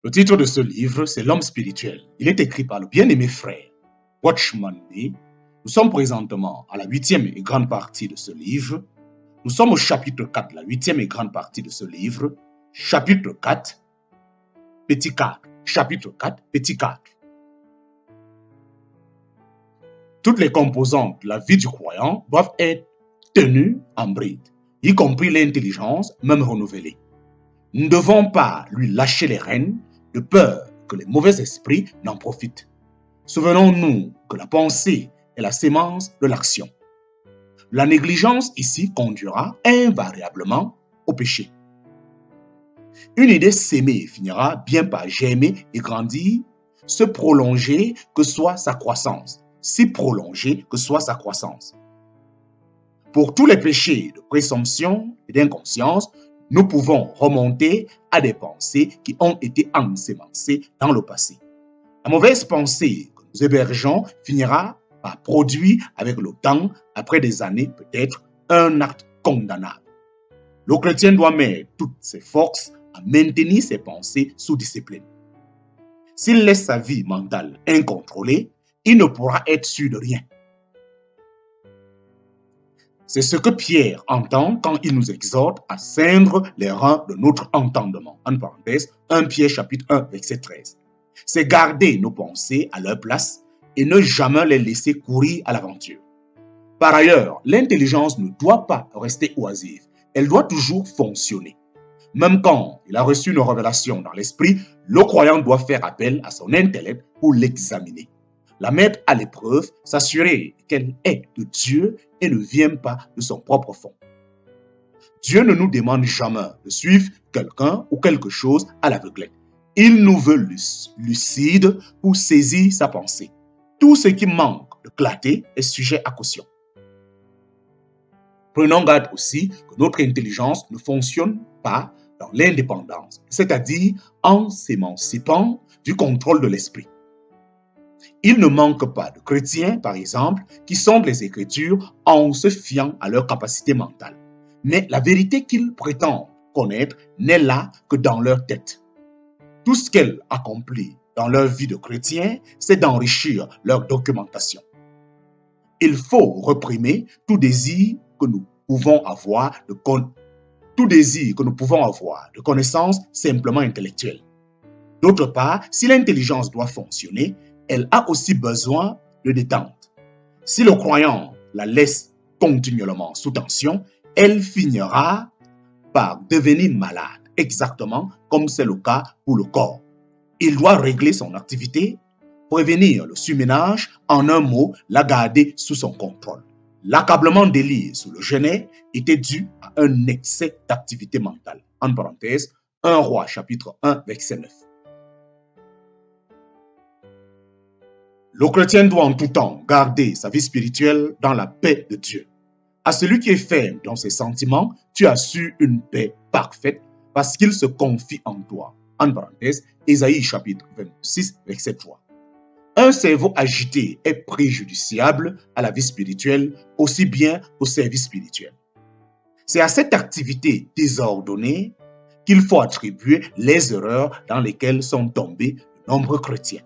Le titre de ce livre, c'est L'homme spirituel. Il est écrit par le bien-aimé frère Watchman Nee. Nous sommes présentement à la 8e et grande partie de ce livre. Nous sommes au chapitre 4, la 8e et grande partie de ce livre. Chapitre 4, petit 4. Chapitre 4, petit 4. Toutes les composantes de la vie du croyant doivent être tenues en bride, y compris l'intelligence, même renouvelée. Nous ne devons pas lui lâcher les rênes de peur que les mauvais esprits n'en profitent. Souvenons-nous que la pensée est la sémence de l'action. La négligence ici conduira invariablement au péché. Une idée sémée finira bien par germer et grandir, se prolonger que soit sa croissance, si prolongée que soit sa croissance. Pour tous les péchés de présomption et d'inconscience, nous pouvons remonter à des pensées qui ont été ensémencées dans le passé. La mauvaise pensée que nous hébergeons finira par produire avec le temps, après des années peut-être, un acte condamnable. Le chrétien doit mettre toutes ses forces à maintenir ses pensées sous discipline. S'il laisse sa vie mentale incontrôlée, il ne pourra être sûr de rien. C'est ce que Pierre entend quand il nous exhorte à ceindre les reins de notre entendement. En parenthèse, 1 Pierre chapitre 1, verset 13. C'est garder nos pensées à leur place et ne jamais les laisser courir à l'aventure. Par ailleurs, l'intelligence ne doit pas rester oisive. Elle doit toujours fonctionner. Même quand il a reçu une révélation dans l'esprit, le croyant doit faire appel à son intellect pour l'examiner. La mettre à l'épreuve, s'assurer qu'elle est de Dieu et ne vient pas de son propre fond. Dieu ne nous demande jamais de suivre quelqu'un ou quelque chose à l'aveuglette. Il nous veut lucide pour saisir sa pensée. Tout ce qui manque de clarté est sujet à caution. Prenons garde aussi que notre intelligence ne fonctionne pas dans l'indépendance, c'est-à-dire en s'émancipant du contrôle de l'esprit. Il ne manque pas de chrétiens, par exemple, qui sondent les Écritures en se fiant à leur capacité mentale. Mais la vérité qu'ils prétendent connaître n'est là que dans leur tête. Tout ce qu'elles accomplissent dans leur vie de chrétien, c'est d'enrichir leur documentation. Il faut réprimer tout désir que nous pouvons avoir de connaissances simplement intellectuelles. D'autre part, si l'intelligence doit fonctionner, elle a aussi besoin de détente. Si le croyant la laisse continuellement sous tension, elle finira par devenir malade, exactement comme c'est le cas pour le corps. Il doit régler son activité, prévenir le surménage, en un mot, la garder sous son contrôle. L'accablement d'Élie sous le genêt était dû à un excès d'activité mentale. En parenthèse, 1 Roi chapitre 1 verset 9. Le chrétien doit en tout temps garder sa vie spirituelle dans la paix de Dieu. À celui qui est ferme dans ses sentiments, tu assures une paix parfaite parce qu'il se confie en toi. En parenthèse, Ésaïe chapitre 26, verset 3. Un cerveau agité est préjudiciable à la vie spirituelle aussi bien qu'au service spirituel. C'est à cette activité désordonnée qu'il faut attribuer les erreurs dans lesquelles sont tombés de nombreux chrétiens.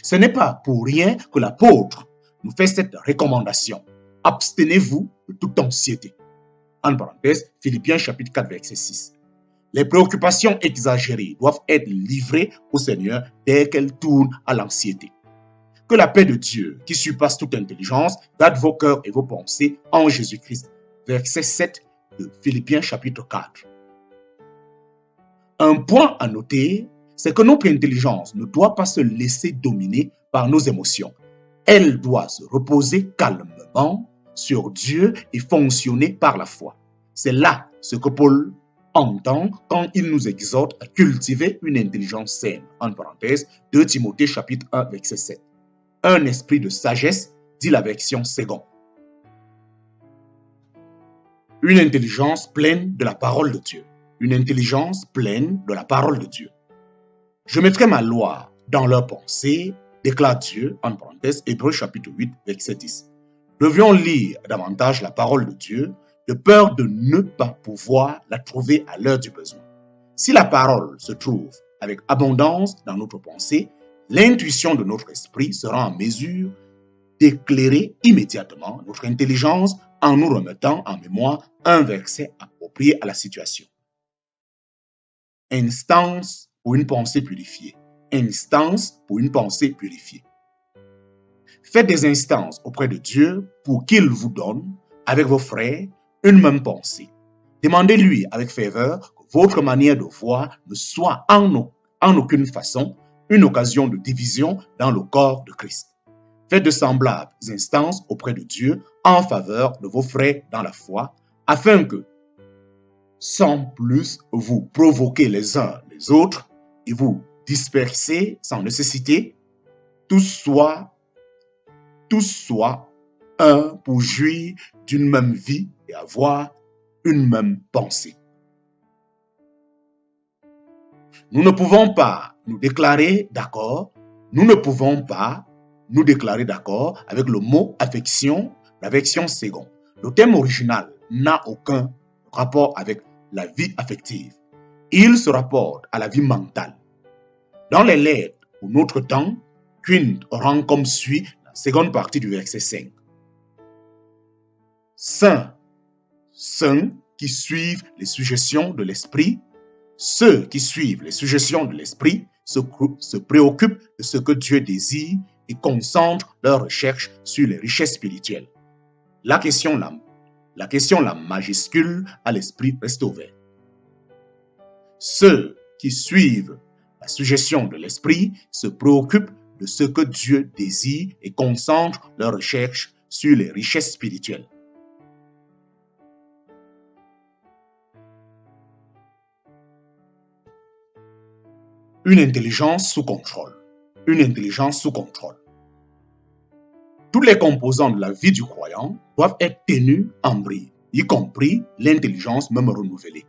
Ce n'est pas pour rien que l'apôtre nous fait cette recommandation. Abstenez-vous de toute anxiété. En parenthèse, Philippiens chapitre 4, verset 6. Les préoccupations exagérées doivent être livrées au Seigneur dès qu'elles tournent à l'anxiété. Que la paix de Dieu, qui surpasse toute intelligence, garde vos cœurs et vos pensées en Jésus-Christ. Verset 7 de Philippiens chapitre 4. Un point à noter, c'est que notre intelligence ne doit pas se laisser dominer par nos émotions. Elle doit se reposer calmement sur Dieu et fonctionner par la foi. C'est là ce que Paul entend quand il nous exhorte à cultiver une intelligence saine. En parenthèse, 2 Timothée chapitre 1 verset 7. Un esprit de sagesse, dit la version seconde. Une intelligence pleine de la parole de Dieu. Une intelligence pleine de la parole de Dieu. Je mettrai ma loi dans leurs pensées, déclare Dieu, en parenthèse, Hébreux chapitre 8, verset 10. Devions lire davantage la parole de Dieu, de peur de ne pas pouvoir la trouver à l'heure du besoin. Si la parole se trouve avec abondance dans notre pensée, l'intuition de notre esprit sera en mesure d'éclairer immédiatement notre intelligence en nous remettant en mémoire un verset approprié à la situation. Instance pour une pensée purifiée. Instance pour une pensée purifiée. Faites des instances auprès de Dieu pour qu'il vous donne, avec vos frères, une même pensée. Demandez-lui avec ferveur que votre manière de voir ne soit en aucune façon une occasion de division dans le corps de Christ. Faites de semblables instances auprès de Dieu en faveur de vos frères dans la foi, afin que, sans plus vous provoquer les uns les autres et vous disperser sans nécessité, tous soient un pour jouir d'une même vie et avoir une même pensée. Nous ne pouvons pas nous déclarer d'accord, avec le mot affection, l'affection second. Le thème original n'a aucun rapport avec la vie affective. Il se rapporte à la vie mentale. Dans les lettres pour notre temps, Quint rend comme suit la seconde partie du verset 5. Saints qui suivent les suggestions de l'esprit, ceux qui suivent les suggestions de l'esprit se préoccupent de ce que Dieu désire et concentrent leurs recherches sur les richesses spirituelles. La question la majuscule à l'esprit reste ouverte. Ceux qui suivent la suggestion de l'esprit se préoccupent de ce que Dieu désire et concentrent leurs recherches sur les richesses spirituelles. Une intelligence sous contrôle. Une intelligence sous contrôle. Tous les composants de la vie du croyant doivent être tenus en bride, y compris l'intelligence même renouvelée.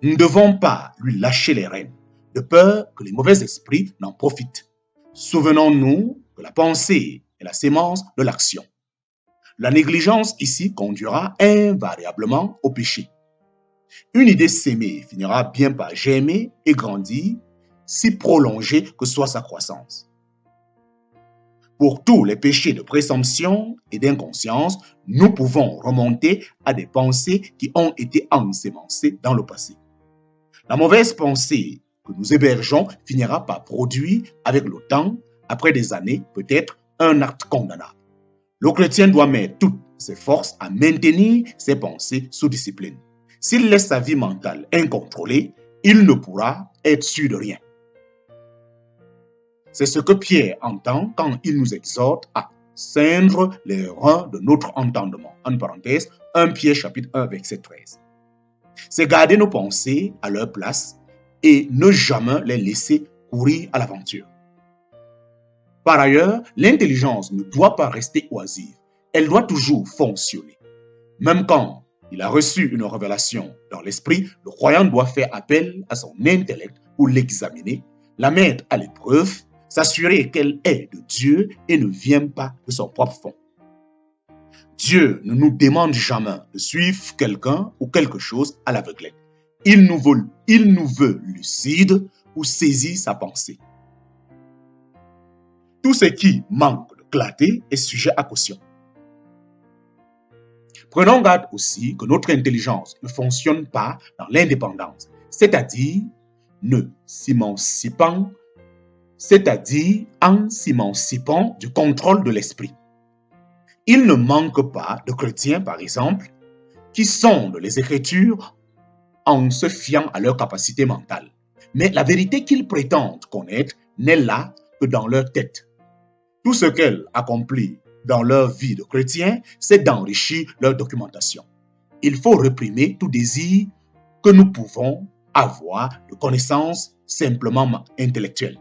Nous ne devons pas lui lâcher les rênes, de peur que les mauvais esprits n'en profitent. Souvenons-nous que la pensée est la sémence de l'action. La négligence ici conduira invariablement au péché. Une idée sémée finira bien par germer et grandir, si prolongée que soit sa croissance. Pour tous les péchés de présomption et d'inconscience, nous pouvons remonter à des pensées qui ont été ensémencées dans le passé. La mauvaise pensée que nous hébergeons finira par produire avec le temps, après des années, peut-être un acte condamnable. Le chrétien doit mettre toutes ses forces à maintenir ses pensées sous discipline. S'il laisse sa vie mentale incontrôlée, il ne pourra être sûr de rien. C'est ce que Pierre entend quand il nous exhorte à ceindre les reins de notre entendement. En parenthèse, 1 Pierre chapitre 1 verset 13. C'est garder nos pensées à leur place et ne jamais les laisser courir à l'aventure. Par ailleurs, l'intelligence ne doit pas rester oisive. Elle doit toujours fonctionner. Même quand il a reçu une révélation dans l'esprit, le croyant doit faire appel à son intellect pour l'examiner, la mettre à l'épreuve, s'assurer qu'elle est de Dieu et ne vient pas de son propre fond. Dieu ne nous demande jamais de suivre quelqu'un ou quelque chose à l'aveuglette. Il nous veut lucide pour saisir sa pensée. Tout ce qui manque de clarté est sujet à caution. Prenons garde aussi que notre intelligence ne fonctionne pas dans l'indépendance, c'est-à-dire en s'émancipant du contrôle de l'esprit. Il ne manque pas de chrétiens, par exemple, qui sondent les Écritures en se fiant à leur capacité mentale. Mais la vérité qu'ils prétendent connaître n'est là que dans leur tête. Tout ce qu'elles accomplissent dans leur vie de chrétien, c'est d'enrichir leur documentation. Il faut réprimer tout désir que nous pouvons avoir de connaissances simplement intellectuelles.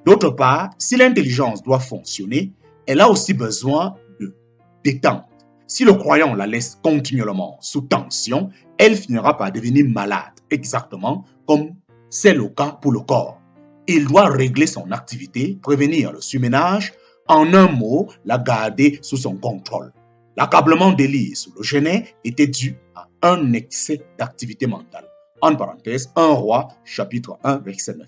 D'autre part, si l'intelligence doit fonctionner, elle a aussi besoin de détente. Si le croyant la laisse continuellement sous tension, elle finira par devenir malade, exactement comme c'est le cas pour le corps. Il doit régler son activité, prévenir le surménage, en un mot, la garder sous son contrôle. L'accablement d'Élie sous le Genêt était dû à un excès d'activité mentale. en parenthèse 1 Roi, chapitre 1, verset 9.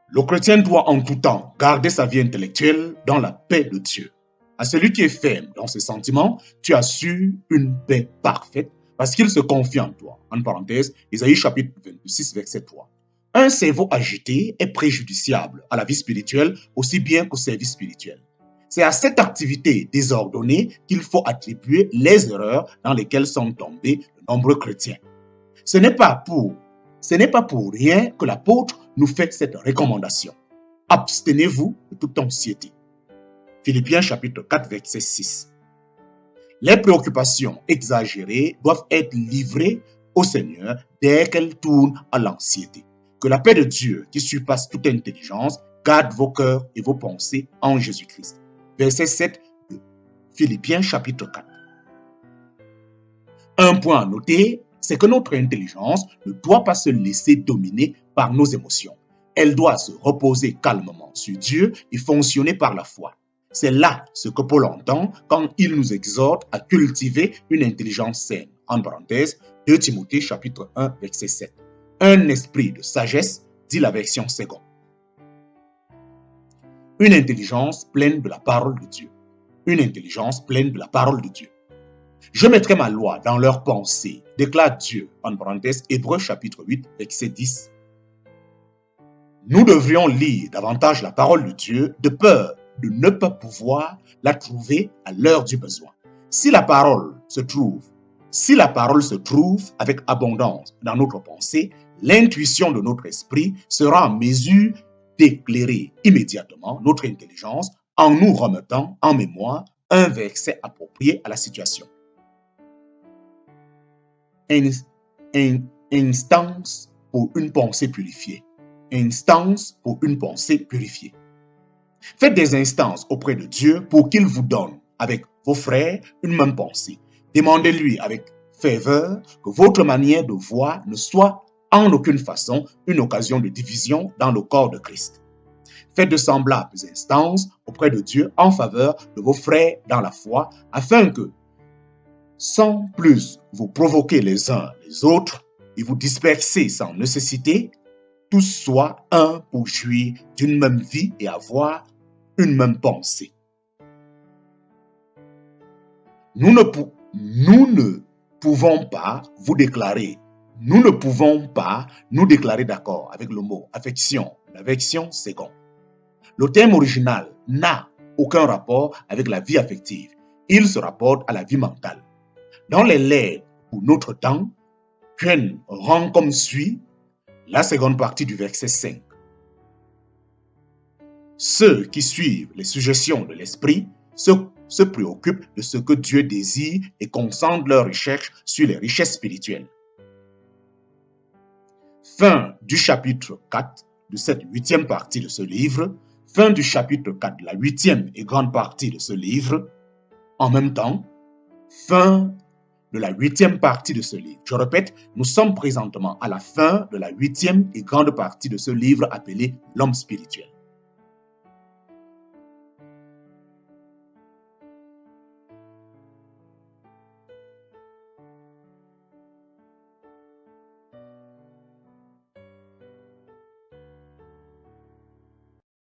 Le chrétien doit en tout temps garder sa vie intellectuelle dans la paix de Dieu. À celui qui est ferme dans ses sentiments, tu assures une paix parfaite parce qu'il se confie en toi. En parenthèse, Isaïe chapitre 26, verset 3. Un cerveau agité est préjudiciable à la vie spirituelle aussi bien qu'au service spirituel. C'est à cette activité désordonnée qu'il faut attribuer les erreurs dans lesquelles sont tombés de nombreux chrétiens. Ce n'est pas pour rien que l'apôtre nous fait cette recommandation. Abstenez-vous de toute anxiété. Philippiens chapitre 4, verset 6. Les préoccupations exagérées doivent être livrées au Seigneur dès qu'elles tournent à l'anxiété. Que la paix de Dieu, qui surpasse toute intelligence, garde vos cœurs et vos pensées en Jésus-Christ. Verset 7 de Philippiens chapitre 4. Un point à noter, c'est que notre intelligence ne doit pas se laisser dominer par nos émotions. Elle doit se reposer calmement sur Dieu et fonctionner par la foi. C'est là ce que Paul entend quand il nous exhorte à cultiver une intelligence saine. En parenthèse, 2 Timothée chapitre 1, verset 7. Un esprit de sagesse, dit la version seconde. Une intelligence pleine de la parole de Dieu. Une intelligence pleine de la parole de Dieu. Je mettrai ma loi dans leurs pensées, déclare Dieu, en parenthèse, Hébreux chapitre 8, verset 10. Nous devrions lire davantage la parole de Dieu de peur de ne pas pouvoir la trouver à l'heure du besoin. Si la parole se trouve avec abondance dans notre pensée, l'intuition de notre esprit sera en mesure d'éclairer immédiatement notre intelligence en nous remettant en mémoire un verset approprié à la situation. Instance pour une pensée purifiée. Instance pour une pensée purifiée. Faites des instances auprès de Dieu pour qu'il vous donne, avec vos frères, une même pensée. Demandez-lui avec ferveur que votre manière de voir ne soit en aucune façon une occasion de division dans le corps de Christ. Faites de semblables instances auprès de Dieu en faveur de vos frères dans la foi, afin que, sans plus vous provoquer les uns les autres et vous disperser sans nécessité, tous soient un pour jouir d'une même vie et avoir une même pensée. Nous ne pouvons pas nous déclarer d'accord avec le mot affection, la version seconde. Le terme original n'a aucun rapport avec la vie affective. Il se rapporte à la vie mentale. Dans les lettres pour notre temps, Ken rend comme suit la seconde partie du verset 5. Ceux qui suivent les suggestions de l'esprit se préoccupent de ce que Dieu désire et concentrent leurs recherches sur les richesses spirituelles. Fin du chapitre 4 de cette 8e partie de ce livre. Fin du chapitre 4 de la 8e et grande partie de ce livre. En même temps, fin de la 8e partie de ce livre. Je répète, nous sommes présentement à la fin de la 8e et grande partie de ce livre appelé L'homme spirituel.